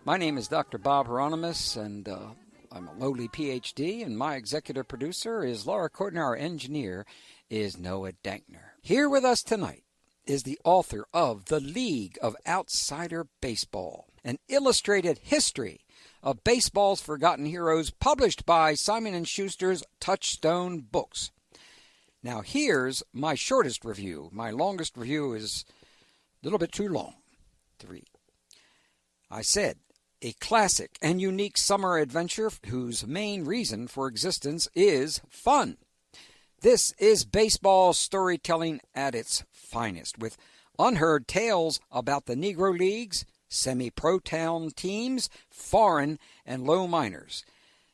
My name is Dr. Bob Hieronimus, and I'm a lowly Ph.D., and my executive producer is Laura Courtney. Our engineer is Noah Dankner. Here with us tonight is the author of The League of Outsider Baseball, an illustrated history of baseball's forgotten heroes published by Simon & Schuster's Touchstone Books. Now here's my shortest review. My longest review is a little bit too long to read. I said, a classic and unique summer adventure whose main reason for existence is fun. This is baseball storytelling at its finest, with unheard tales about the Negro Leagues, semi-pro town teams, foreign and low minors.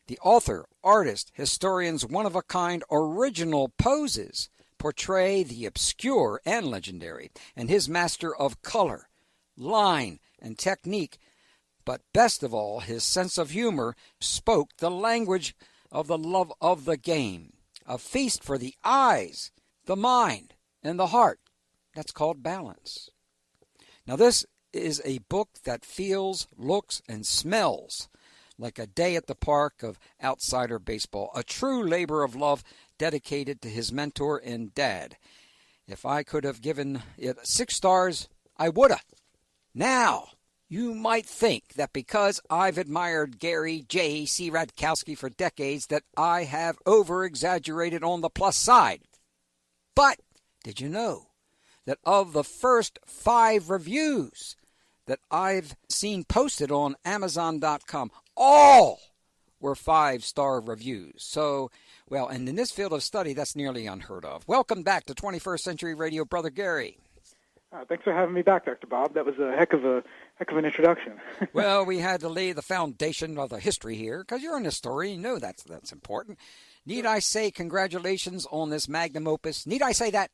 The author, artist, historian's one-of-a-kind original poses portray the obscure and legendary, and his master of color, line, and technique, but best of all, his sense of humor spoke the language of the love of the game, a feast for the eyes, the mind, and the heart. That's called balance. Now, this is a book that feels, looks, and smells like a day at the park of outsider baseball, a true labor of love dedicated to his mentor and dad. If I could have given it 6 stars, I woulda. Now, you might think that because I've admired Gary J. Cieradkowski for decades that I have over-exaggerated on the plus side. But did you know that of the first 5 reviews that I've seen posted on Amazon.com, all were 5-star reviews? So, well, and in this field of study, that's nearly unheard of. Welcome back to 21st Century Radio, Brother Gary. Thanks for having me back, Dr. Bob. That was a heck of an introduction. Well, we had to lay the foundation of the history here, because you're an historian. You know that's important. Need I say congratulations on this magnum opus? Need I say that?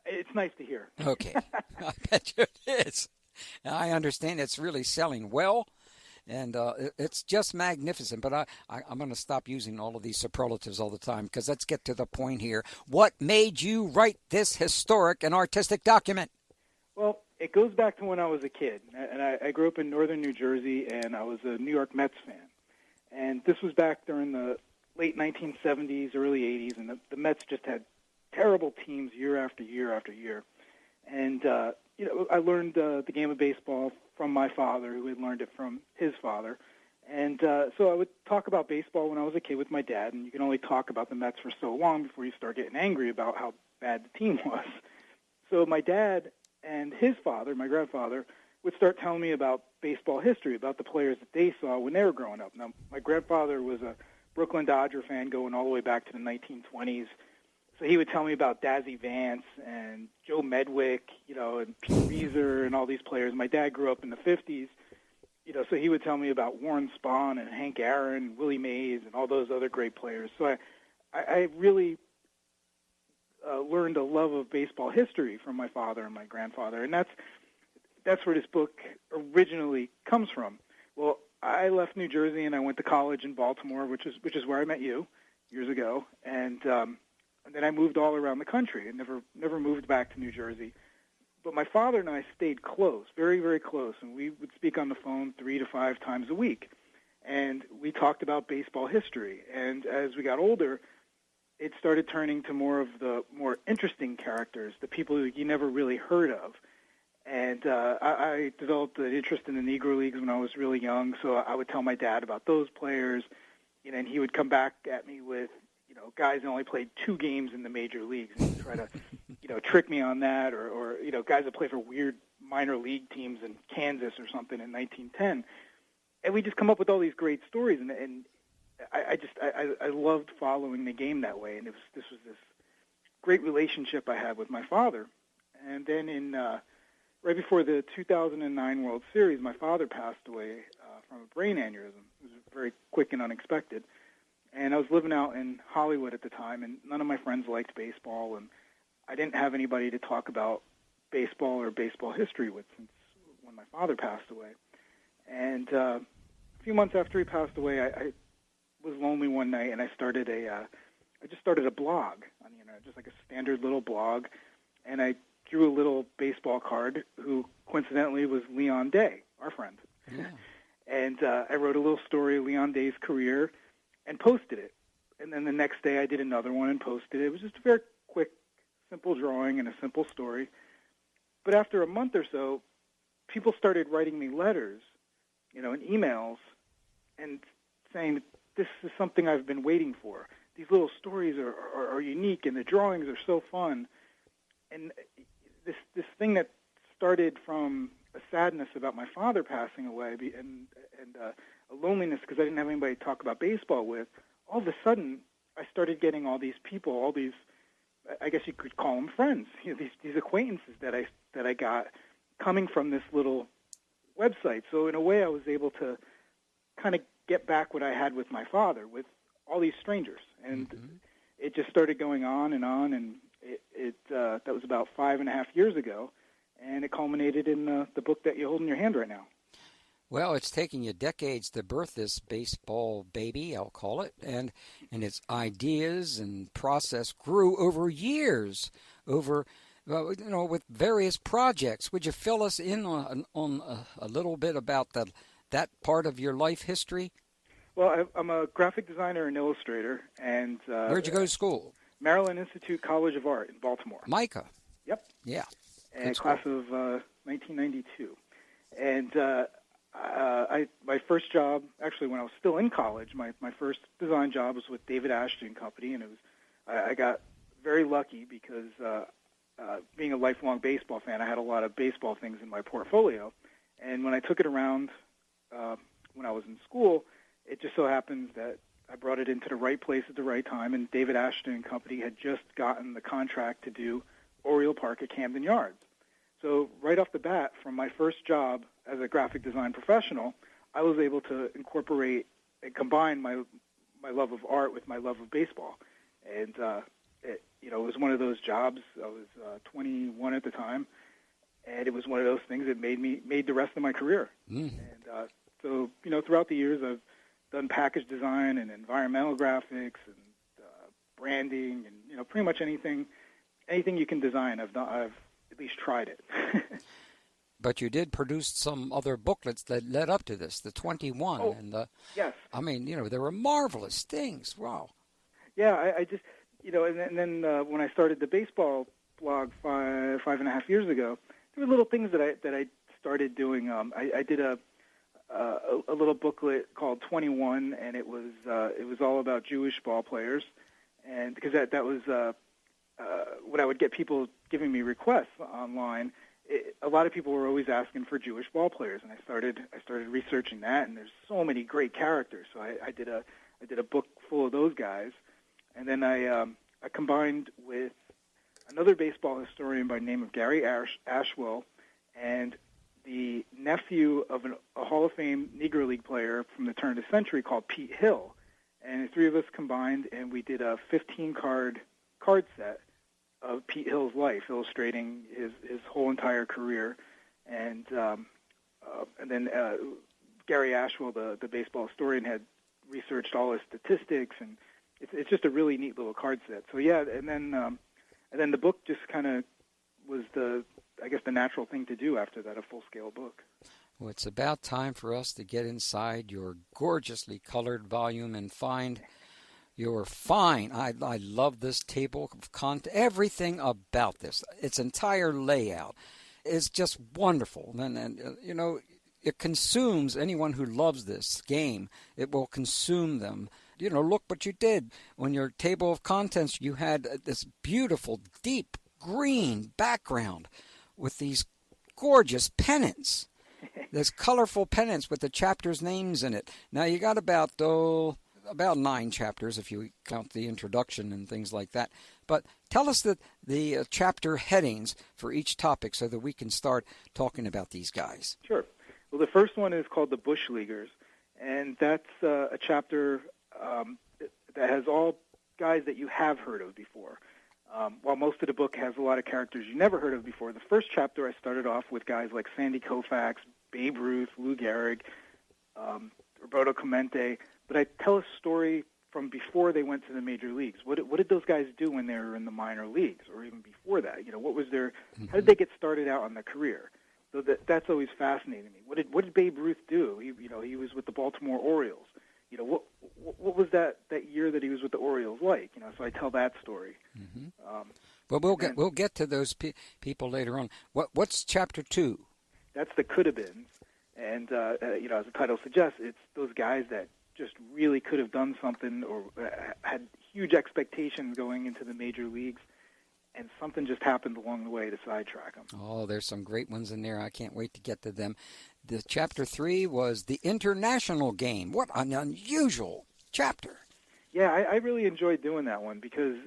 It's nice to hear. Okay. I bet you it is. I understand it's really selling well, and it's just magnificent. But I'm going to stop using all of these superlatives all the time, because let's get to the point here. What made you write this historic and artistic document? Well, it goes back to when I was a kid, and I grew up in northern New Jersey, and I was a New York Mets fan. And this was back during the late 1970s, early 80s, and the Mets just had terrible teams year after year after year. And, I learned the game of baseball from my father, who had learned it from his father. And so I would talk about baseball when I was a kid with my dad, and you can only talk about the Mets for so long before you start getting angry about how bad the team was. So my dad and his father, my grandfather, would start telling me about baseball history, about the players that they saw when they were growing up. Now, my grandfather was a Brooklyn Dodger fan going all the way back to the 1920s. So he would tell me about Dazzy Vance and Joe Medwick, and Pete Reiser and all these players. My dad grew up in the 50s, so he would tell me about Warren Spahn and Hank Aaron, Willie Mays, and all those other great players. So I really learned a love of baseball history from my father and my grandfather, and that's where this book originally comes from. Well, I left New Jersey and I went to college in Baltimore, which is where I met you years ago, and then I moved all around the country and never moved back to New Jersey. But my father and I stayed close, very, very close, and we would speak on the phone 3 to 5 times a week. And we talked about baseball history. And as we got older, it started turning to more of the more interesting characters, the people you never really heard of. And I developed an interest in the Negro Leagues when I was really young, so I would tell my dad about those players, and he would come back at me with, guys that only played 2 games in the major leagues and try to, trick me on that, or guys that play for weird minor league teams in Kansas or something in 1910. And we just come up with all these great stories, and I loved following the game that way. And this was this great relationship I had with my father. And then right before the 2009 World Series, my father passed away from a brain aneurysm. It was very quick and unexpected. And I was living out in Hollywood at the time, and none of my friends liked baseball, and I didn't have anybody to talk about baseball or baseball history with since when my father passed away. And a few months after he passed away, I was lonely one night, and I just started a blog on the internet, just like a standard little blog, and I drew a little baseball card who coincidentally was Leon Day, our friend. Yeah. And I wrote a little story of Leon Day's career and posted it. And then the next day I did another one and posted it. It was just a very quick, simple drawing and a simple story. But after a month or so, people started writing me letters, and emails, and saying, this is something I've been waiting for. These little stories are unique, and the drawings are so fun. And this thing that started from a sadness about my father passing away and a loneliness because I didn't have anybody to talk about baseball with, all of a sudden I started getting all these people, all these, I guess you could call them friends, these acquaintances that I got coming from this little website. So in a way I was able to kind of get back what I had with my father, with all these strangers. And it just started going on, and that was about 5.5 years ago, and it culminated in the book that you hold in your hand right now. Well, it's taken you decades to birth this baseball baby, I'll call it, and its ideas and process grew over years, with various projects. Would you fill us in on a little bit about that part of your life history? Well, I'm a graphic designer and illustrator, and where'd you go to school? Maryland Institute College of Art in Baltimore. Micah. Yep. Yeah. And class of 1992. And my first job, actually when I was still in college, my first design job was with David Ashton Company, and I got very lucky because being a lifelong baseball fan, I had a lot of baseball things in my portfolio. And when I took it around when I was in school, it just so happens that I brought it into the right place at the right time, and David Ashton and Company had just gotten the contract to do Oriole Park at Camden Yards. So right off the bat, from my first job as a graphic design professional, I was able to incorporate and combine my love of art with my love of baseball. And it was one of those jobs. I was 21 at the time, and it was one of those things that made the rest of my career. And so throughout the years, I've done package design and environmental graphics and branding and pretty much anything you can design. I've at least tried it. But you did produce some other booklets that led up to this, the 21. Oh, and yes. I mean, they were marvelous things. Wow. Yeah, I just, and then when I started the baseball blog 5.5 years ago, there were little things that I started doing. I did a little booklet called 21, and it was all about Jewish ball players, and because that was when I would get people giving me requests online, a lot of people were always asking for Jewish ball players, and I started researching that, and there's so many great characters. So I did a book full of those guys, and then I combined with another baseball historian by the name of Gary Ashwell, and the nephew of a Hall of Fame Negro League player from the turn of the century called Pete Hill, and the three of us combined, and we did a 15-card set of Pete Hill's life, illustrating his whole entire career, and then Gary Ashwell, the baseball historian, had researched all his statistics, and it's just a really neat little card set. So yeah, and then the book just kind of was the natural thing to do after that, a full-scale book. Well, it's about time for us to get inside your gorgeously colored volume and find your fine. I love this table of content. Everything about this, its entire layout, is just wonderful. And it consumes anyone who loves this game. It will consume them. Look what you did. On your table of contents, you had this beautiful, deep green background with these gorgeous pennants. There's colorful pennants with the chapters' names in it. Now, you got about 9 chapters if you count the introduction and things like that. But tell us the chapter headings for each topic so that we can start talking about these guys. Sure. Well, the first one is called the Bush Leaguers, and that's a chapter that has all guys that you have heard of before. While most of the book has a lot of characters you never heard of before, the first chapter I started off with guys like Sandy Koufax, Babe Ruth, Lou Gehrig, Roberto Clemente, but I tell a story from before they went to the major leagues. What did those guys do when they were in the minor leagues, or even before that? What was how did they get started out on their career? So that's always fascinated me. What did Babe Ruth do? He was with the Baltimore Orioles. What was that year that he was with the Orioles like? So I tell that story. Mm-hmm. Well, we'll get to those people later on. What's chapter 2? That's the could-have-beens, and as the title suggests, it's those guys that just really could have done something or had huge expectations going into the major leagues, and something just happened along the way to sidetrack them. Oh, there's some great ones in there. I can't wait to get to them. The chapter 3 was the international game. What an unusual chapter. Yeah, I really enjoyed doing that one because,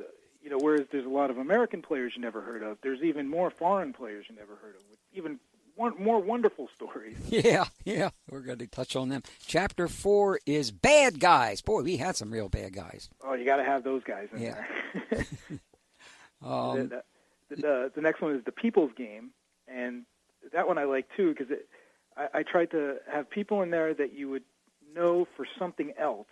whereas there's a lot of American players you never heard of, there's even more foreign players you never heard of, with even more wonderful stories. Yeah, we're going to touch on them. Chapter 4 is bad guys. Boy, we had some real bad guys. Oh, you got to have those guys in there. The next one is the People's Game, and that one I like too because I tried to have people in there that you would know for something else,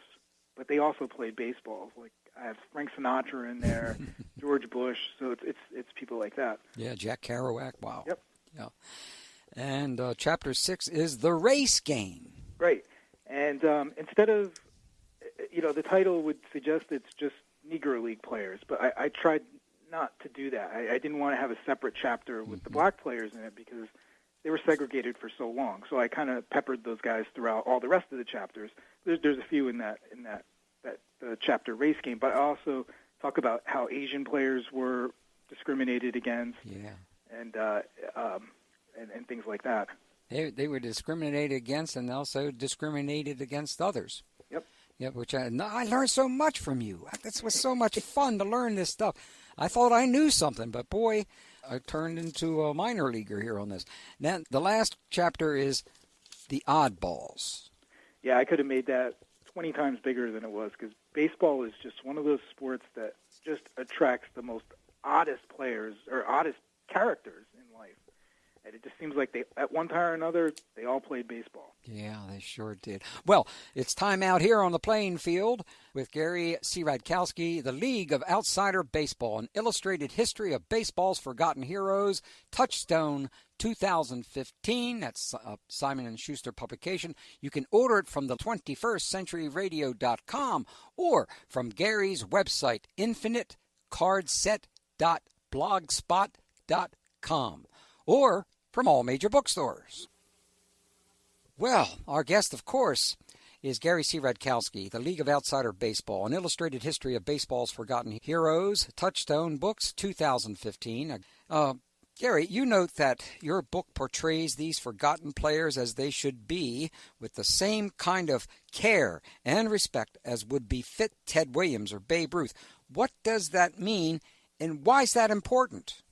but they also played baseball. Like I have Frank Sinatra in there, George Bush, so it's people like that. Yeah, Jack Kerouac. Wow. Yep. Yeah. And chapter 6 is the race game. Right. And instead of, the title would suggest it's just Negro League players, but I tried not to do that. I didn't want to have a separate chapter with the black players in it because they were segregated for so long. So I kind of peppered those guys throughout all the rest of the chapters. There's a few in that chapter race game, but I also talk about how Asian players were discriminated against. Yeah. And things like that. They were discriminated against and also discriminated against others. Yep. Yeah, which I learned so much from you. This was so much fun to learn this stuff. I thought I knew something, but boy, I turned into a minor leaguer here on this. Then the last chapter is the Oddballs. Yeah, I could have made that 20 times bigger than it was because baseball is just one of those sports that just attracts the most oddest players or oddest characters in life. And it just seems like they, at one time or another, they all played baseball. Yeah, they sure did. Well, it's time out here on the playing field with Gary Cieradkowski, the League of Outsider Baseball, an illustrated history of baseball's forgotten heroes, Touchstone 2015. That's a Simon & Schuster publication. You can order it from the 21stcenturyradio.com or from Gary's website, infinitecardset.blogspot.com, or from all major bookstores. Well, our guest, of course, is Gary Cieradkowski, the League of Outsider Baseball, an illustrated history of baseball's forgotten heroes, Touchstone Books, 2015. Gary, you note that your book portrays these forgotten players as they should be, with the same kind of care and respect as would befit Ted Williams or Babe Ruth. What does that mean, and why is that important?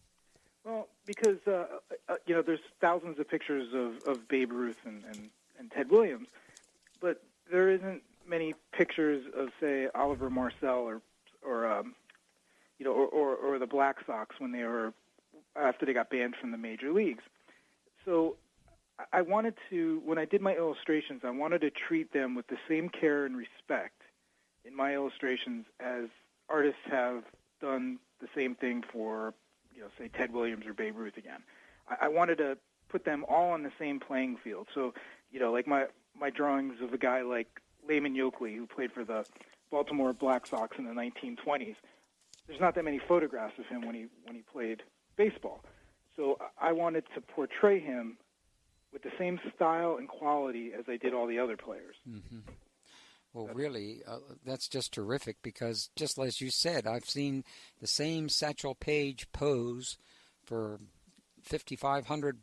Well, because, there's thousands of pictures of Babe Ruth and Ted Williams, but there isn't many pictures of, say, Oliver Marcel or the Black Sox after they got banned from the major leagues. So I wanted to, when I did my illustrations, I wanted to treat them with the same care and respect in my illustrations as artists have done the same thing for, say, Ted Williams or Babe Ruth again. I wanted to put them all on the same playing field. So, like my drawings of a guy like Layman Yoakley, who played for the Baltimore Black Sox in the 1920s, there's not that many photographs of him when he played baseball. So I wanted to portray him with the same style and quality as I did all the other players. Mm-hmm. Well, really, that's just terrific because, just as you said, I've seen the same Satchel Paige pose for 5,500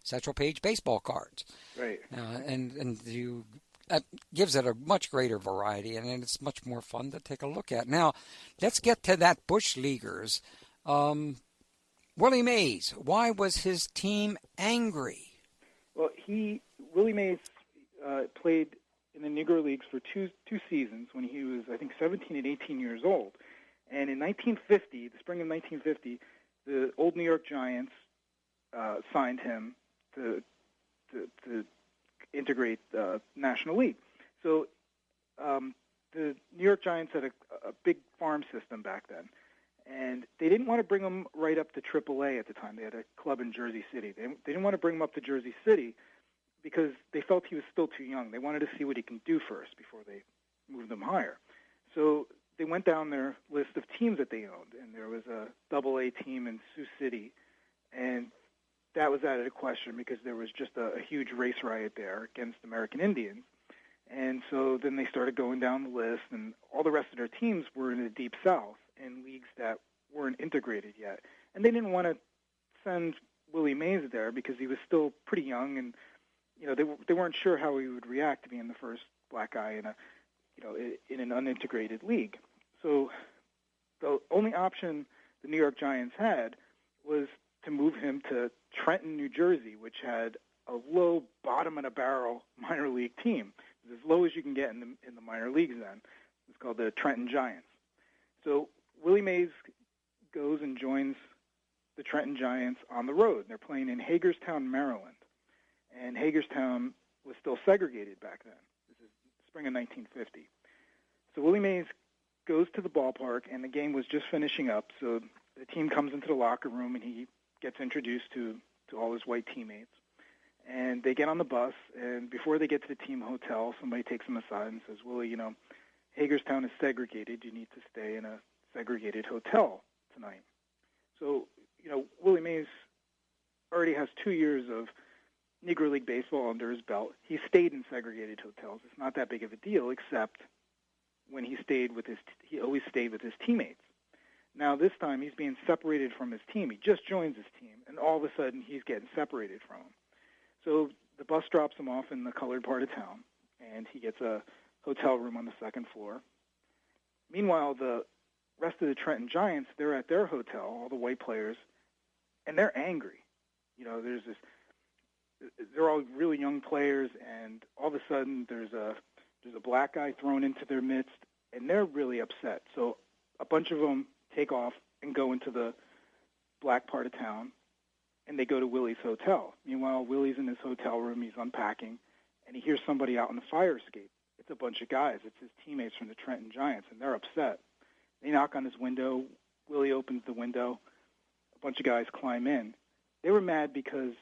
Satchel Paige baseball cards. Right. And you that gives it a much greater variety, and it's much more fun to take a look at. Now, let's get to that Bush Leaguers. Willie Mays, why was his team angry? Well, Willie Mays played in the Negro Leagues for two seasons when he was, I think, 17 and 18 years old. And in 1950, the spring of 1950, the old New York Giants signed him to integrate the National League. So the New York Giants had a big farm system back then. And they didn't want to bring him right up to AAA at the time. They had a club in Jersey City. They didn't want to bring him up to Jersey City because they felt he was still too young. They wanted to see what he can do first before they moved him higher. So they went down their list of teams that they owned, and there was a AA team in Sioux City, and that was out of the question because there was just a huge race riot there against American Indians. And so then they started going down the list, and all the rest of their teams were in the Deep South in leagues that weren't integrated yet. And they didn't want to send Willie Mays there because he was still pretty young, and they weren't sure how he would react to being the first black guy in an unintegrated league. So the only option the New York Giants had was to move him to Trenton, New Jersey, which had a low bottom-of-the-barrel minor league team. It was as low as you can get in the minor leagues then. It's called the Trenton Giants. So Willie Mays goes and joins the Trenton Giants on the road. They're playing in Hagerstown, Maryland. And Hagerstown was still segregated back then. This is spring of 1950. So Willie Mays goes to the ballpark, and the game was just finishing up. So the team comes into the locker room, and he gets introduced to all his white teammates. And they get on the bus, and before they get to the team hotel, somebody takes him aside and says, Willie, Hagerstown is segregated. You need to stay in a segregated hotel tonight. So, Willie Mays already has 2 years of Negro League baseball under his belt. He stayed in segregated hotels. It's not that big of a deal, except when he always stayed with his teammates. Now this time he's being separated from his team. He just joins his team, and all of a sudden he's getting separated from him. So the bus drops him off in the colored part of town, and he gets a hotel room on the second floor. Meanwhile, the rest of the Trenton Giants, they're at their hotel, all the white players, and they're angry. They're all really young players, and all of a sudden there's a black guy thrown into their midst, and they're really upset. So a bunch of them take off and go into the black part of town, and they go to Willie's hotel. Meanwhile, Willie's in his hotel room. He's unpacking, and he hears somebody out in the fire escape. It's a bunch of guys. It's his teammates from the Trenton Giants, and they're upset. They knock on his window. Willie opens the window. A bunch of guys climb in. They were mad because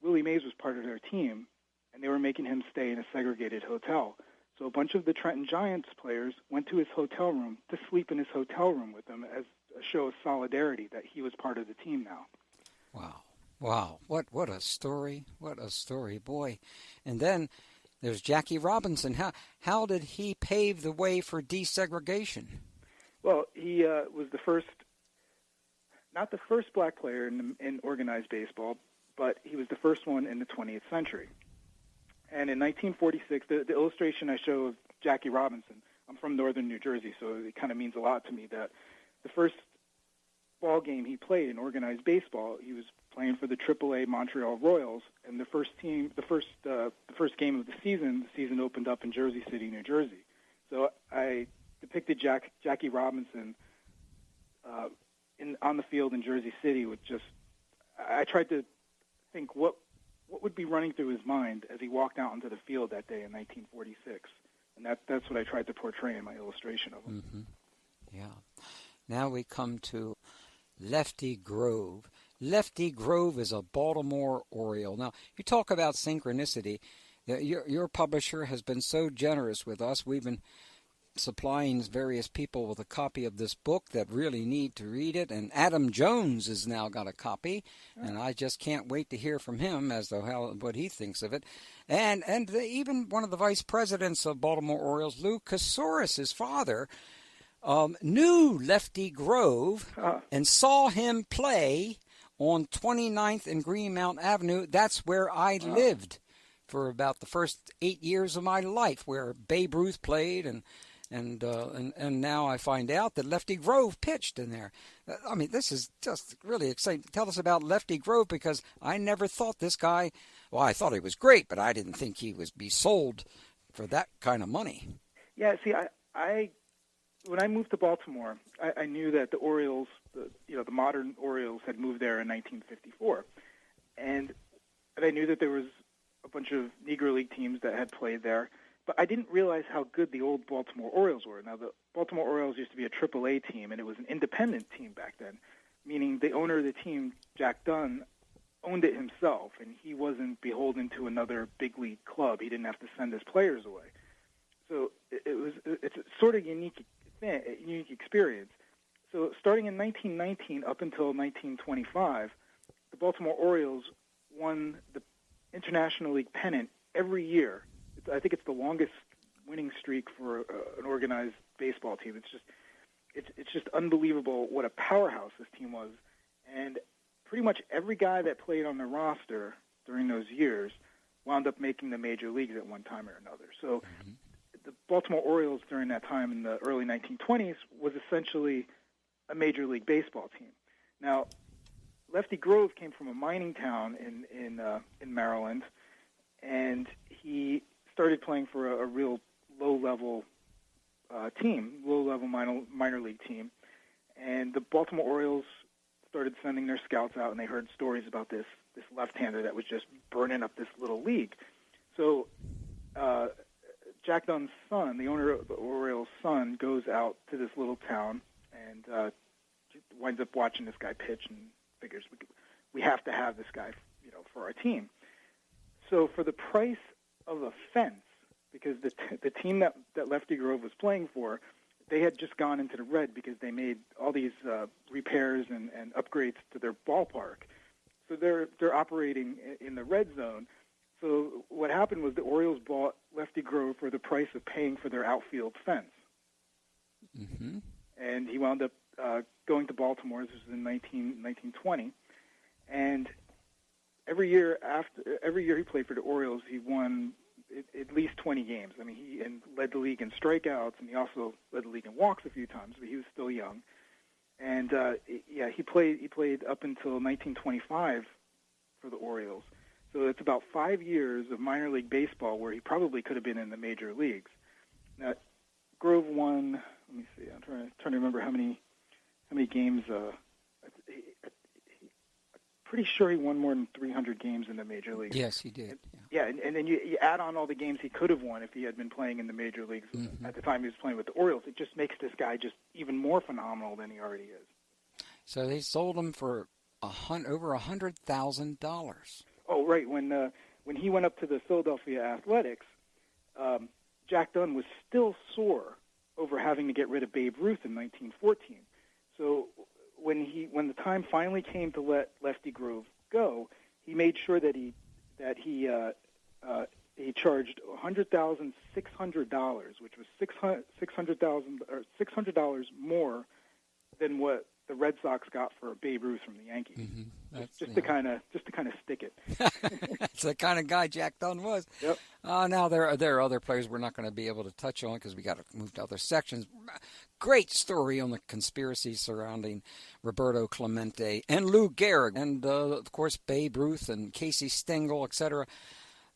Willie Mays was part of their team, and they were making him stay in a segregated hotel. So a bunch of the Trenton Giants players went to his hotel room to sleep in his hotel room with him as a show of solidarity that he was part of the team now. Wow. What a story. What a story, boy. And then there's Jackie Robinson. How did he pave the way for desegregation? Well, he was not the first black player in organized baseball, but he was the first one in the 20th century. And in 1946, the illustration I show of Jackie Robinson, I'm from northern New Jersey, so it kind of means a lot to me that the first ball game he played in organized baseball, he was playing for the AAA Montreal Royals, and the first game of the season opened up in Jersey City, New Jersey. So I depicted Jackie Robinson on the field in Jersey City with I tried to think what would be running through his mind as he walked out into the field that day in 1946. And that's what I tried to portray in my illustration of him. Mm-hmm. Yeah. Now we come to Lefty Grove. Lefty Grove is a Baltimore Oriole. Now, you talk about synchronicity. Your publisher has been so generous with us. We've been supplying various people with a copy of this book that really need to read it, and Adam Jones has now got a copy, and I just can't wait to hear from him as to what he thinks of it. And even one of the vice presidents of Baltimore Orioles, Lou Casouris, his father, knew Lefty Grove and saw him play on 29th and Greenmount Avenue. That's where I lived for about the first 8 years of my life, where Babe Ruth played, and now I find out that Lefty Grove pitched in there. I mean, this is just really exciting. Tell us about Lefty Grove, because I never thought this guy, well, I thought he was great, but I didn't think he would be sold for that kind of money. Yeah, see, I when I moved to Baltimore, I knew that the Orioles, the modern Orioles, had moved there in 1954, and I knew that there was a bunch of Negro League teams that had played there. But I didn't realize how good the old Baltimore Orioles were. Now, the Baltimore Orioles used to be a AAA team, and it was an independent team back then, meaning the owner of the team, Jack Dunn, owned it himself, and he wasn't beholden to another big league club. He didn't have to send his players away. So it's a sort of unique experience. So starting in 1919 up until 1925, the Baltimore Orioles won the International League pennant every year. I think it's the longest winning streak for an organized baseball team. It's just unbelievable what a powerhouse this team was. And pretty much every guy that played on the roster during those years wound up making the major leagues at one time or another. So the Baltimore Orioles during that time in the early 1920s was essentially a Major League Baseball team. Now, Lefty Grove came from a mining town in Maryland, and he started playing for a real low-level minor league team. And the Baltimore Orioles started sending their scouts out, and they heard stories about this left-hander that was just burning up this little league. So Jack Dunn's son, the owner of the Orioles' son, goes out to this little town and winds up watching this guy pitch and figures we have to have this guy, for our team. So for the price of a fence, because the team that Lefty Grove was playing for, they had just gone into the red because they made all these repairs and upgrades to their ballpark. So they're operating in the red zone. So what happened was the Orioles bought Lefty Grove for the price of paying for their outfield fence. Mm-hmm. And he wound up going to Baltimore. This was in 1920. And every year he played for the Orioles, he won at least 20 games. I mean, he led the league in strikeouts, and he also led the league in walks a few times, but he was still young. And he played up until 1925 for the Orioles. So it's about 5 years of minor league baseball where he probably could have been in the major leagues. Now, Grove won. Let me see. I'm trying to remember how many games. Pretty sure he won more than 300 games in the major leagues. Yes, he did. Yeah, and then you add on all the games he could have won if he had been playing in the major leagues at the time he was playing with the Orioles. It just makes this guy just even more phenomenal than he already is. So they sold him for over $100,000. Oh, right. When he went up to the Philadelphia Athletics, Jack Dunn was still sore over having to get rid of Babe Ruth in 1914. So when the time finally came to let Lefty Grove go, he made sure that he charged $100,600, which was $600 more than what the Red Sox got for Babe Ruth from the Yankees. Mm-hmm. Just to kind of stick it. That's the kind of guy Jack Dunn was. Yep. Now there are other players we're not going to be able to touch on because we got to move to other sections. Great story on the conspiracy surrounding Roberto Clemente and Lou Gehrig, and of course Babe Ruth and Casey Stengel, etc.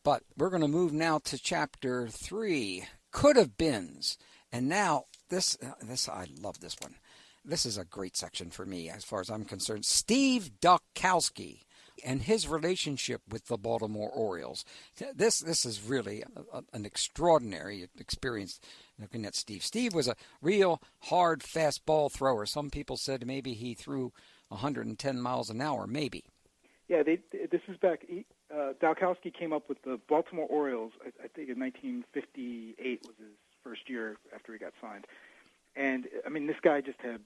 But we're going to move now to Chapter 3, Could Have Beens. And now this I love this one. This is a great section for me as far as I'm concerned. Steve Dotkowski and his relationship with the Baltimore Orioles. This is really an extraordinary experience looking at Steve. Steve was a real hard, fast ball thrower. Some people said maybe he threw 110 miles an hour, maybe. Yeah, this is back. Dotkowski came up with the Baltimore Orioles, I think in 1958 was his first year after he got signed. And, I mean, this guy just had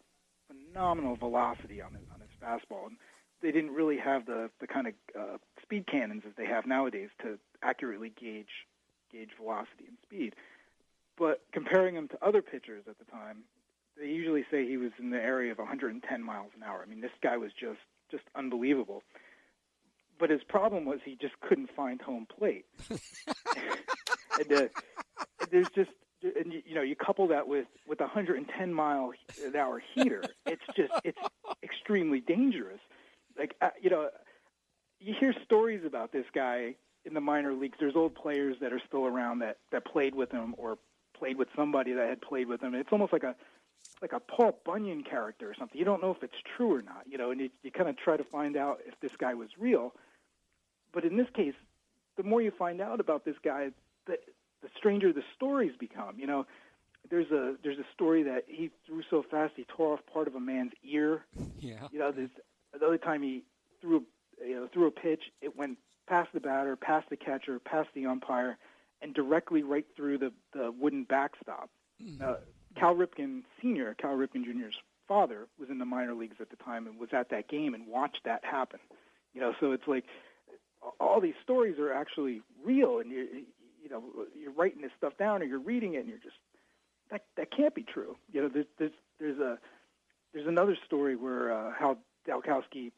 phenomenal velocity on his fastball. And they didn't really have the kind of speed cannons that they have nowadays to accurately gauge velocity and speed. But comparing him to other pitchers at the time, they usually say he was in the area of 110 miles an hour. I mean, this guy was just unbelievable. But his problem was he just couldn't find home plate. And there's just... And you couple that with a 110 mile an hour heater, it's extremely dangerous. Like you hear stories about this guy in the minor leagues. There's old players that are still around that played with him or played with somebody that had played with him. It's almost like a Paul Bunyan character or something. You don't know if it's true or not, and you kind of try to find out if this guy was real. But in this case, the more you find out about this guy, the stranger the stories become. You know, there's a story that he threw so fast he tore off part of a man's ear. Yeah. You know, the other time he threw a pitch, it went past the batter, past the catcher, past the umpire, and directly right through the wooden backstop. Cal Ripken Sr., Cal Ripken Jr.'s father, was in the minor leagues at the time and was at that game and watched that happen. You know, so it's like all these stories are actually real, and you're writing this stuff down or you're reading it, and you're just that can't be true. You know, there's another story where how Dotkowski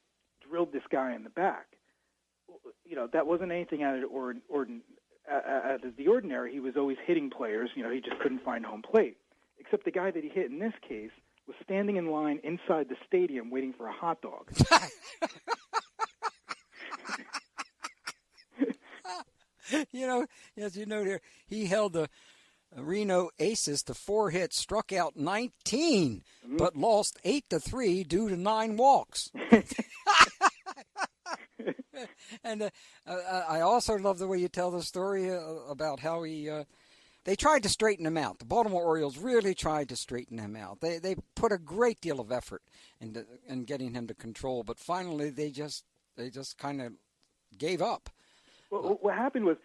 drilled this guy in the back. You know, that wasn't anything out of the ordinary. He was always hitting players. You know, he just couldn't find home plate. Except the guy that he hit in this case was standing in line inside the stadium waiting for a hot dog. You know, as you know, he held the Reno Aces to 4 hits, struck out 19, but lost 8-3 due to 9 walks. And I also love the way you tell the story about how they tried to straighten him out. The Baltimore Orioles really tried to straighten him out. They put a great deal of effort in getting him to control, but finally they just kind of gave up. Well, what happened was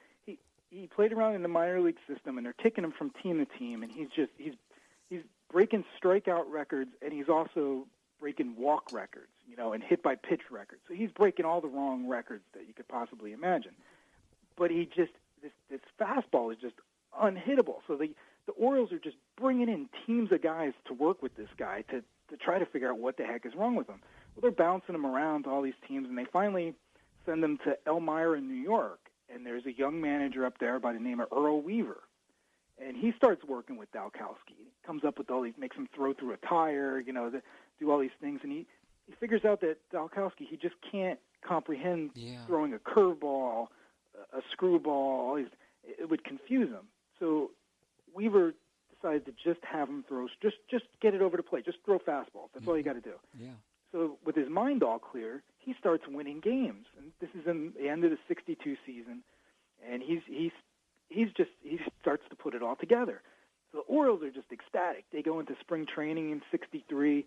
he played around in the minor league system, and they're kicking him from team to team, and he's breaking strikeout records, and he's also breaking walk records, you know, and hit by pitch records. So he's breaking all the wrong records that you could possibly imagine. But this fastball is just unhittable. So the Orioles are just bringing in teams of guys to work with this guy to try to figure out what the heck is wrong with him. Well, they're bouncing him around to all these teams, and they finally send him to Elmira in New York. And there's a young manager up there by the name of Earl Weaver. And he starts working with Dotkowski. He comes up with all these, makes him throw through a tire, you know, do all these things. And he figures out that Dotkowski, he just can't comprehend throwing a curveball, a screwball, all these. It would confuse him. So Weaver decided to just have him throw, just get it over the plate, just throw fastballs. That's all you got to do. Yeah. So with his mind all clear, he starts winning games. And this is in the end of the 62 season, and he starts to put it all together. So the Orioles are just ecstatic. They go into spring training in 63,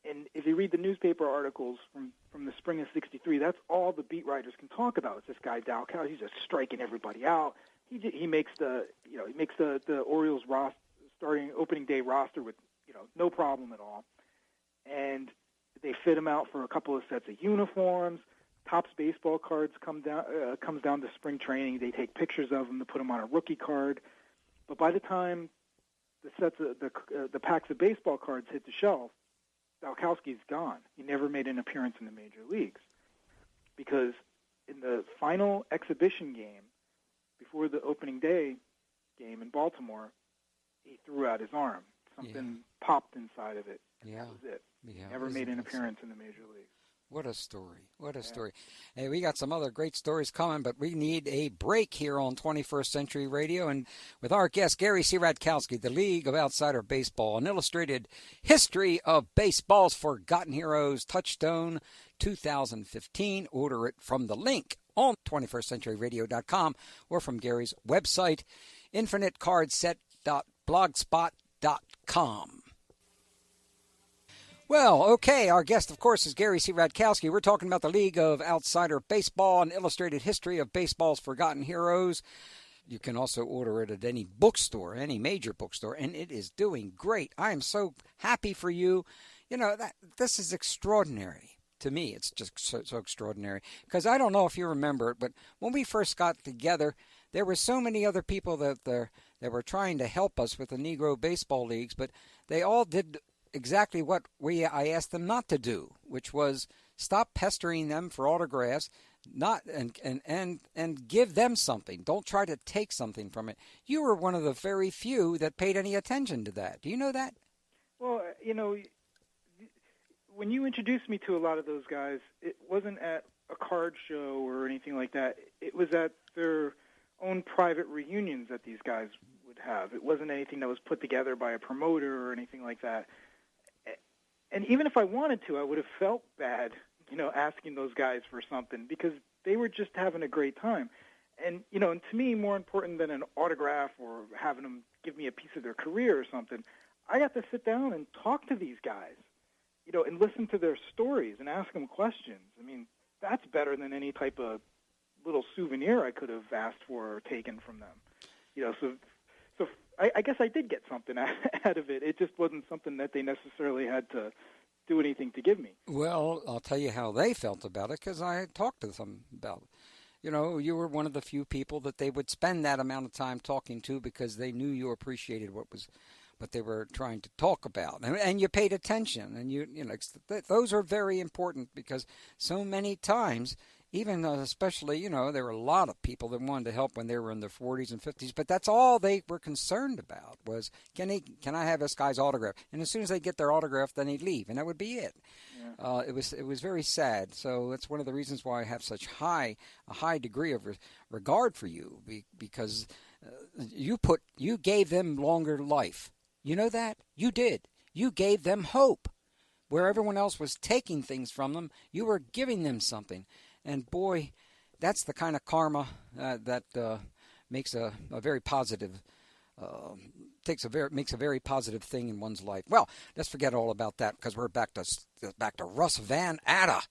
and if you read the newspaper articles from the spring of 63, that's all the beat writers can talk about. It's this guy Dotkowski. He's just striking everybody out. He makes the Orioles starting opening day roster with no problem at all, and they fit him out for a couple of sets of uniforms. Topps baseball cards comes down to spring training. They take pictures of him to put him on a rookie card. But by the time the packs of baseball cards hit the shelf, Dotkowski's gone. He never made an appearance in the major leagues because in the final exhibition game before the opening day game in Baltimore, he threw out his arm. Something popped inside of it, and that was it. Yeah, never made an appearance in the major leagues. What a story. What a story. Hey, we got some other great stories coming, but we need a break here on 21st Century Radio. And with our guest, Gary Cieradkowski, the League of Outsider Baseball, an illustrated history of baseball's forgotten heroes, Touchstone 2015. Order it from the link on 21stcenturyradio.com or from Gary's website, infinitecardset.blogspot.com. Well, okay, our guest, of course, is Gary Cieradkowski. We're talking about the League of Outsider Baseball, an illustrated history of baseball's forgotten heroes. You can also order it at any bookstore, any major bookstore, and it is doing great. I am so happy for you. You know, this is extraordinary. To me, it's just so extraordinary. Because I don't know if you remember it, but when we first got together, there were so many other people that were trying to help us with the Negro baseball leagues, but they all did exactly what I asked them not to do, which was stop pestering them for autographs, and give them something. Don't try to take something from it. You were one of the very few that paid any attention to that. Do you know that? Well, when you introduced me to a lot of those guys, it wasn't at a card show or anything like that. It was at their own private reunions that these guys would have. It wasn't anything that was put together by a promoter or anything like that. And even if I wanted to, I would have felt bad, asking those guys for something because they were just having a great time. And, and to me, more important than an autograph or having them give me a piece of their career or something, I got to sit down and talk to these guys, and listen to their stories and ask them questions. I mean, that's better than any type of little souvenir I could have asked for or taken from them. So I guess I did get something out of it. It just wasn't something that they necessarily had to do anything to give me. Well, I'll tell you how they felt about it, because I had talked to them about it. You were one of the few people that they would spend that amount of time talking to, because they knew you appreciated what they were trying to talk about, and you paid attention, and those are very important, because so many times, even especially, there were a lot of people that wanted to help when they were in their 40s and 50s, but that's all they were concerned about was, can I have this guy's autograph? And as soon as they get their autograph, then he'd leave, and that would be it. Yeah. It was very sad. So that's one of the reasons why I have such a high degree of regard for you, because you gave them longer life. You know that? You did. You gave them hope. Where everyone else was taking things from them, you were giving them something. And boy, that's the kind of karma that makes a very positive makes a very positive thing in one's life. Well, let's forget all about that, because we're back to Russ Van Atta,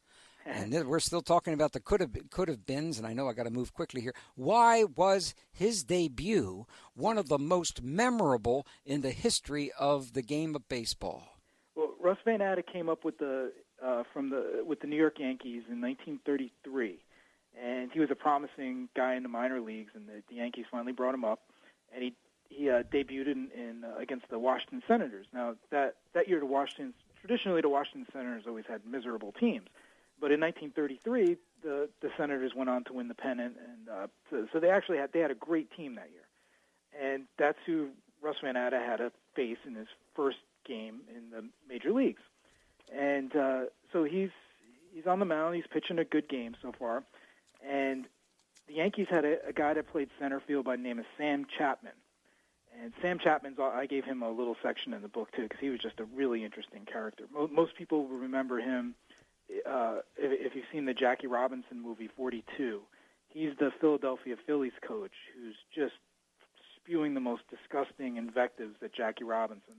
and we're still talking about the could have beens. And I know I got to move quickly here. Why was his debut one of the most memorable in the history of the game of baseball? Well, Russ Van Atta came up with the New York Yankees in 1933, and he was a promising guy in the minor leagues, and the Yankees finally brought him up, and he debuted in against the Washington Senators. Now that year, traditionally the Washington Senators always had miserable teams, but in 1933 the Senators went on to win the pennant, and so they had a great team that year, and that's who Russ Van Atta had to face in his first game in the major leagues. And so he's on the mound. He's pitching a good game so far. And the Yankees had a guy that played center field by the name of Sam Chapman. And Sam Chapman's, I gave him a little section in the book, too, because he was just a really interesting character. Most people will remember him if you've seen the Jackie Robinson movie, 42. He's the Philadelphia Phillies coach who's just spewing the most disgusting invectives at Jackie Robinson.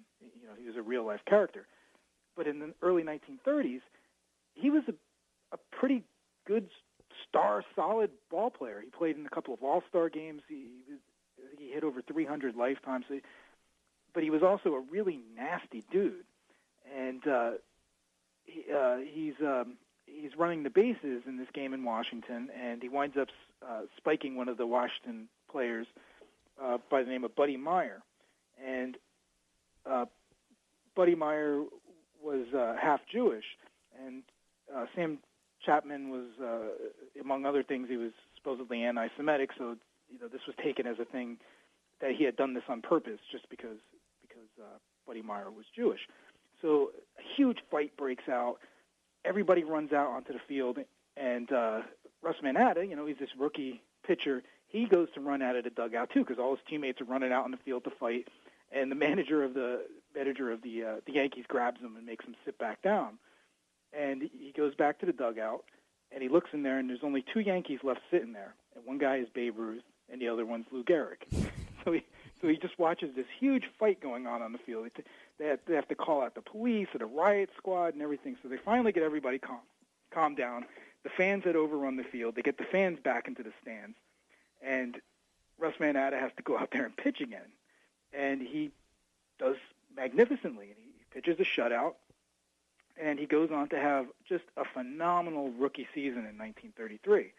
He was a real-life character. But in the early 1930s, he was a pretty good star, solid ball player. He played in a couple of all-star games. He hit over 300 lifetimes. But he was also a really nasty dude. And he's running the bases in this game in Washington, and he winds up spiking one of the Washington players by the name of Buddy Meyer. And Buddy Meyer was half Jewish, and Sam Chapman was, among other things, he was supposedly anti-Semitic, so this was taken as a thing that he had done this on purpose just because Buddy Meyer was Jewish. So a huge fight breaks out. Everybody runs out onto the field, and Russ Van Atta, he's this rookie pitcher. He goes to run out of the dugout too, because all his teammates are running out on the field to fight, and the manager of the Yankees grabs him and makes him sit back down. And he goes back to the dugout, and he looks in there, and there's only two Yankees left sitting there, and one guy is Babe Ruth, and the other one's Lou Gehrig. So he just watches this huge fight going on the field. They have to call out the police and a riot squad and everything. So they finally get everybody calm down. The fans had overrun the field. They get the fans back into the stands, and Russ Van Atta has to go out there and pitch again. And he does magnificently. And he pitches a shutout, and he goes on to have just a phenomenal rookie season in 1933.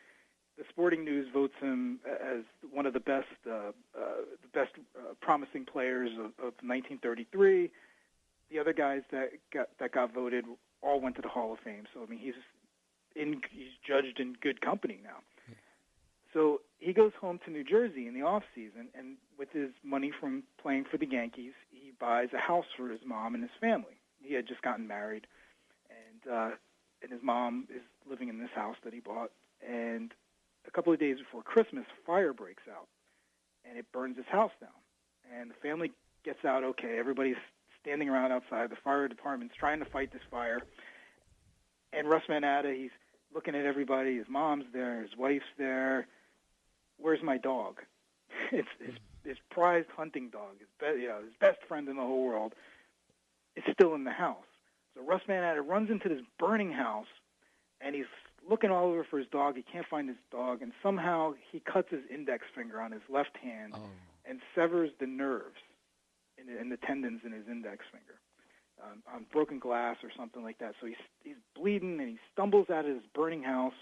The Sporting News votes him as one of the best promising players of 1933. The other guys that got voted all went to the Hall of Fame. So I mean, he's judged in good company now. Yeah. So he goes home to New Jersey in the off season, and with his money from playing for the Yankees, he buys a house for his mom and his family. He had just gotten married, and his mom is living in this house that he bought. And a couple of days before Christmas, fire breaks out, and it burns his house down. And the family gets out okay. Everybody's standing around outside. The fire department's trying to fight this fire. And Russ Van Atta, he's looking at everybody. His mom's there. His wife's there. where's my dog? It's his prized hunting dog, his best friend in the whole world, is still in the house. So Russ Van Atta runs into this burning house, and he's looking all over for his dog. He can't find his dog, and somehow he cuts his index finger on his left hand and severs the nerves in the tendons in his index finger on broken glass or something like that. So he's bleeding, and he stumbles out of his burning house,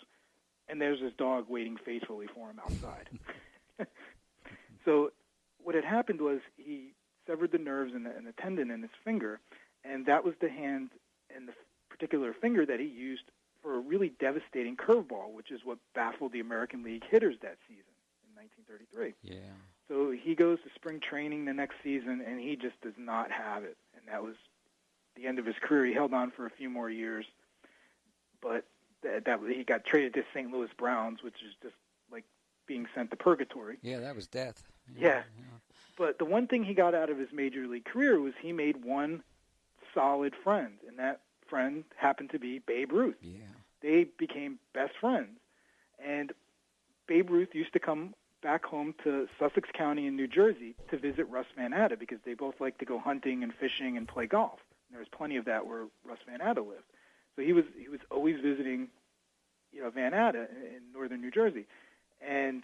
and there's his dog waiting faithfully for him outside. So what had happened was he severed the nerves and the tendon in his finger, and that was the hand and the particular finger that he used for a really devastating curveball, which is what baffled the American League hitters that season in 1933. Yeah. So he goes to spring training the next season, and he just does not have it, and that was the end of his career. He held on for a few more years, but he got traded to St. Louis Browns, which is just like being sent to purgatory. Yeah, that was death. Yeah. But the one thing he got out of his major league career was he made one solid friend, and that friend happened to be Babe Ruth. Yeah. They became best friends. And Babe Ruth used to come back home to Sussex County in New Jersey to visit Russ Van Atta because they both liked to go hunting and fishing and play golf. And there was plenty of that where Russ Van Atta lived. So he was always visiting, Van Atta in northern New Jersey. And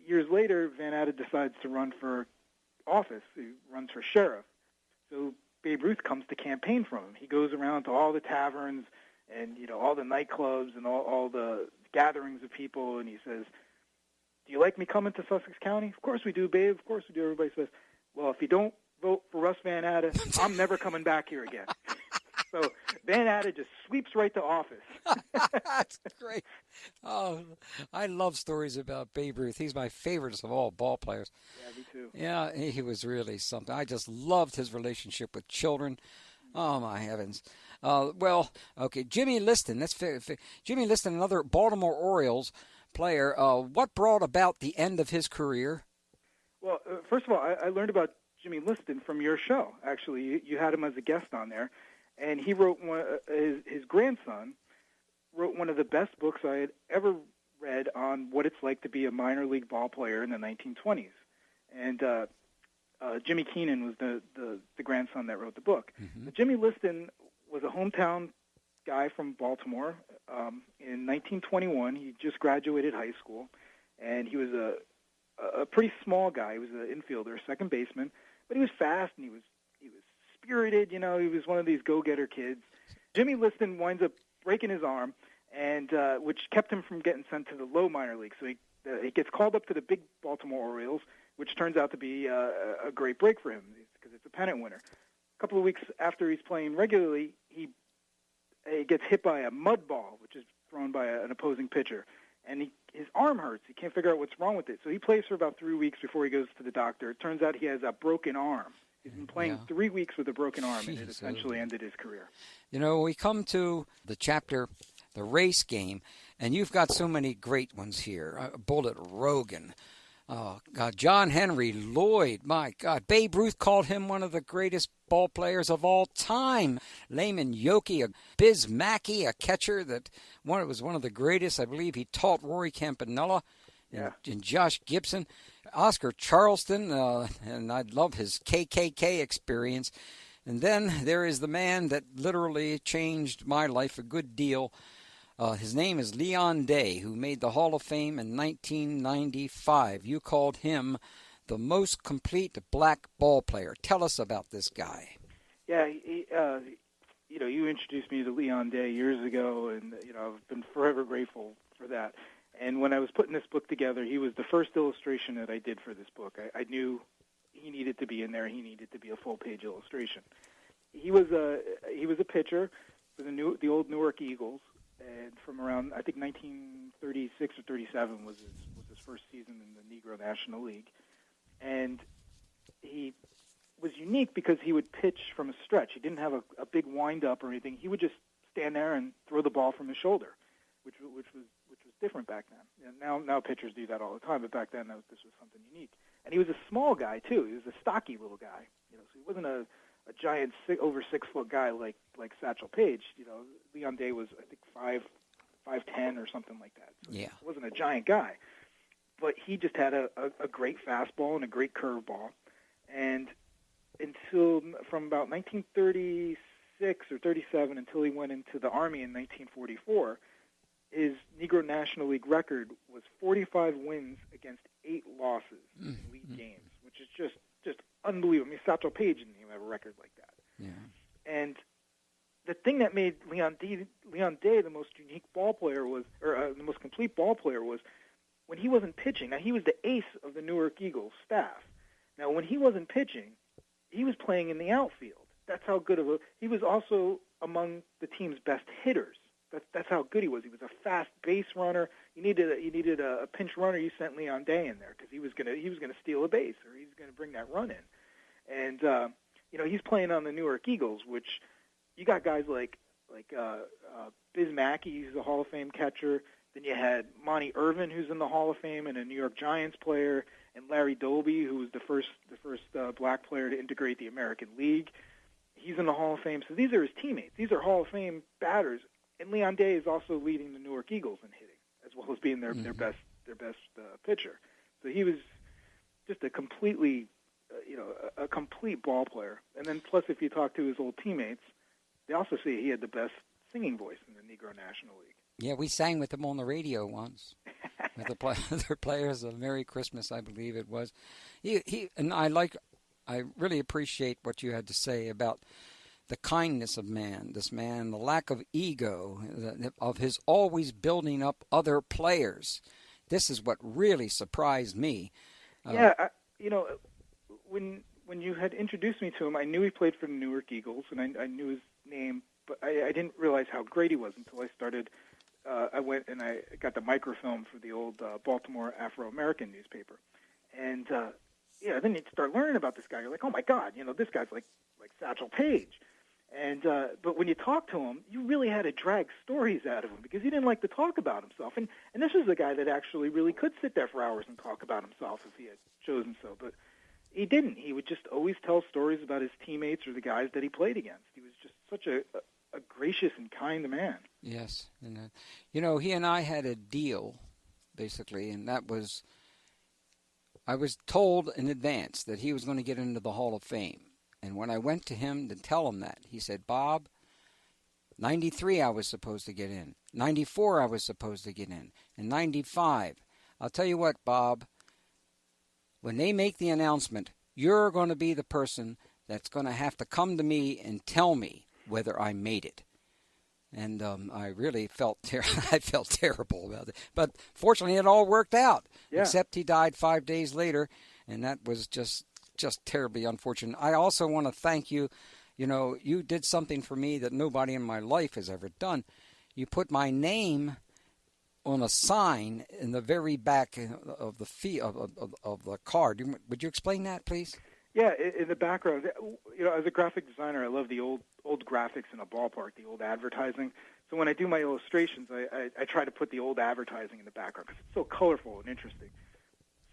years later, Van Atta decides to run for office. He runs for sheriff. So Babe Ruth comes to campaign for him. He goes around to all the taverns and all the nightclubs and all the gatherings of people, and he says, "Do you like me coming to Sussex County?" "Of course we do, Babe. Of course we do." Everybody says, "Well, if you don't vote for Russ Van Atta, I'm never coming back here again." So Van Atta just sweeps right to office. That's great. Oh, I love stories about Babe Ruth. He's my favorite of all ball players. Yeah, me too. Yeah, he was really something. I just loved his relationship with children. Oh, my heavens. Okay, Jimmy Liston. Jimmy Liston, another Baltimore Orioles player. What brought about the end of his career? Well, first of all, I learned about Jimmy Liston from your show. Actually, you had him as a guest on there. And he wrote his grandson wrote one of the best books I had ever read on what it's like to be a minor league ball player in the 1920s. And Jimmy Keenan was the grandson that wrote the book. Mm-hmm. But Jimmy Liston was a hometown guy from Baltimore. In 1921, he just graduated high school, and he was a pretty small guy. He was an infielder, second baseman, but he was fast and he was spirited, he was one of these go-getter kids. Jimmy Liston winds up breaking his arm, and which kept him from getting sent to the low minor league. So he gets called up to the big Baltimore Orioles, which turns out to be a great break for him because it's a pennant winner. A couple of weeks after he's playing regularly, he gets hit by a mud ball, which is thrown by an opposing pitcher, and his arm hurts. He can't figure out what's wrong with it. So he plays for about 3 weeks before he goes to the doctor. It turns out he has a broken arm. He's been playing 3 weeks with a broken arm, and it essentially ended his career. We come to the chapter, the race game, and you've got so many great ones here. Bullet Rogan, John Henry, Lloyd, my God. Babe Ruth called him one of the greatest ball players of all time. Lehman Yockey, Biz Mackey, a catcher that was one of the greatest. I believe he taught Rory Campanella. And Josh Gibson, Oscar Charleston, and I love his KKK experience. And then there is the man that literally changed my life a good deal. His name is Leon Day, who made the Hall of Fame in 1995. You called him the most complete black ball player. Tell us about this guy. Yeah, you introduced me to Leon Day years ago, and I've been forever grateful for that. And when I was putting this book together, he was the first illustration that I did for this book. I knew he needed to be in there. He needed to be a full-page illustration. He was a pitcher for the old Newark Eagles, and from around, I think, 1936 or 37 was his first season in the Negro National League. And he was unique because he would pitch from a stretch. He didn't have a big wind-up or anything. He would just stand there and throw the ball from his shoulder, which was different back then. And now pitchers do that all the time, but back then this was something unique. And he was a small guy too. He was a stocky little guy. So he wasn't a giant over 6 foot guy like Satchel Paige. Leon Day was, I think, 5'10" or something like that. So he wasn't a giant guy. but he just had a great fastball and a great curveball. And from about 1936 or 37 until he went into the Army in 1944, his Negro National League record was 45 wins against 8 losses in elite games, which is just unbelievable. I mean, Satchel Paige didn't even have a record like that. Yeah. And the thing that made Leon Day the most unique ball player was, or the most complete ball player was, when he wasn't pitching. Now, he was the ace of the Newark Eagles staff. Now, when he wasn't pitching, he was playing in the outfield. That's how good he was also among the team's best hitters. That's how good he was. He was a fast base runner. You needed a pinch runner. You sent Leon Day in there because he was gonna steal a base, or he was gonna bring that run in. And he's playing on the Newark Eagles, which you got guys like Biz Mackey, who's a Hall of Fame catcher. Then you had Monty Irvin, who's in the Hall of Fame and a New York Giants player, and Larry Doby, who was the first black player to integrate the American League. He's in the Hall of Fame. So these are his teammates. These are Hall of Fame batters. And Leon Day is also leading the Newark Eagles in hitting, as well as being their best pitcher. So he was just a completely, a complete ball player. And then plus, if you talk to his old teammates, they also say he had the best singing voice in the Negro National League. Yeah, we sang with him on the radio once. With the players of Merry Christmas, I believe it was. He and I really appreciate what you had to say about the kindness of this man, the lack of ego, of his always building up other players. This is what really surprised me. When you had introduced me to him, I knew he played for the Newark Eagles, and I knew his name, but I didn't realize how great he was until I started. I went and I got the microfilm for the old Baltimore Afro-American newspaper. And, then you start learning about this guy. You're like, oh, my God, this guy's like Satchel Paige. And but when you talk to him, you really had to drag stories out of him because he didn't like to talk about himself. And this was a guy that actually really could sit there for hours and talk about himself if he had chosen so. But he didn't. He would just always tell stories about his teammates or the guys that he played against. He was just such a gracious and kind man. Yes. And, he and I had a deal, basically, and that was I was told in advance that he was going to get into the Hall of Fame. And when I went to him to tell him that, he said, Bob, 93 I was supposed to get in. 94 I was supposed to get in. And 95. I'll tell you what, Bob, when they make the announcement, you're going to be the person that's going to have to come to me and tell me whether I made it. And I really felt I felt terrible about it. But fortunately, it all worked out, except he died 5 days later, and that was just terribly unfortunate. I also want to thank you. You did something for me that nobody in my life has ever done. You put my name on a sign in the very back of the card. Would you explain that, please? Yeah, in the background, as a graphic designer, I love the old graphics in a ballpark, the old advertising. So when I do my illustrations, I try to put the old advertising in the background because it's so colorful and interesting.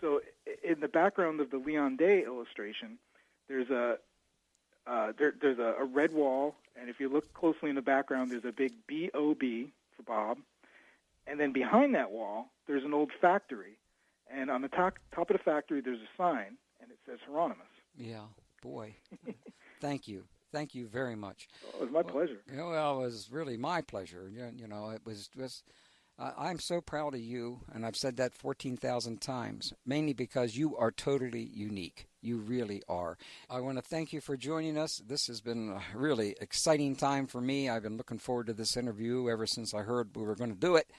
So in the background of the Leon Day illustration, there's a red wall, and if you look closely in the background, there's a big B-O-B for Bob. And then behind that wall, there's an old factory. And on the top of the factory, there's a sign, and it says Hieronimus. Yeah, boy. Thank you. Thank you very much. Well, it was my pleasure. Well, it was really my pleasure. It was just... I'm so proud of you, and I've said that 14,000 times, mainly because you are totally unique. You really are. I want to thank you for joining us. This has been a really exciting time for me. I've been looking forward to this interview ever since I heard we were going to do it.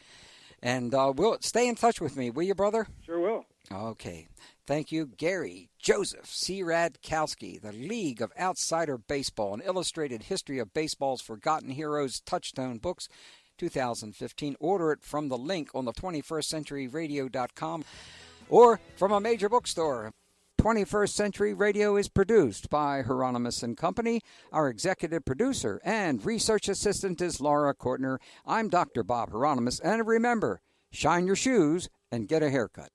And we'll stay in touch with me, will you, brother? Sure will. Okay. Thank you, Gary Joseph Cieradkowski, the League of Outsider Baseball, an illustrated history of baseball's forgotten heroes touchstone books, 2015. Order it from the link on the 21stcenturyradio.com or from a major bookstore. 21st Century Radio is produced by Hieronimus and Company. Our executive producer and research assistant is Laura Kortner. I'm Dr. Bob Hieronimus. And remember, shine your shoes and get a haircut.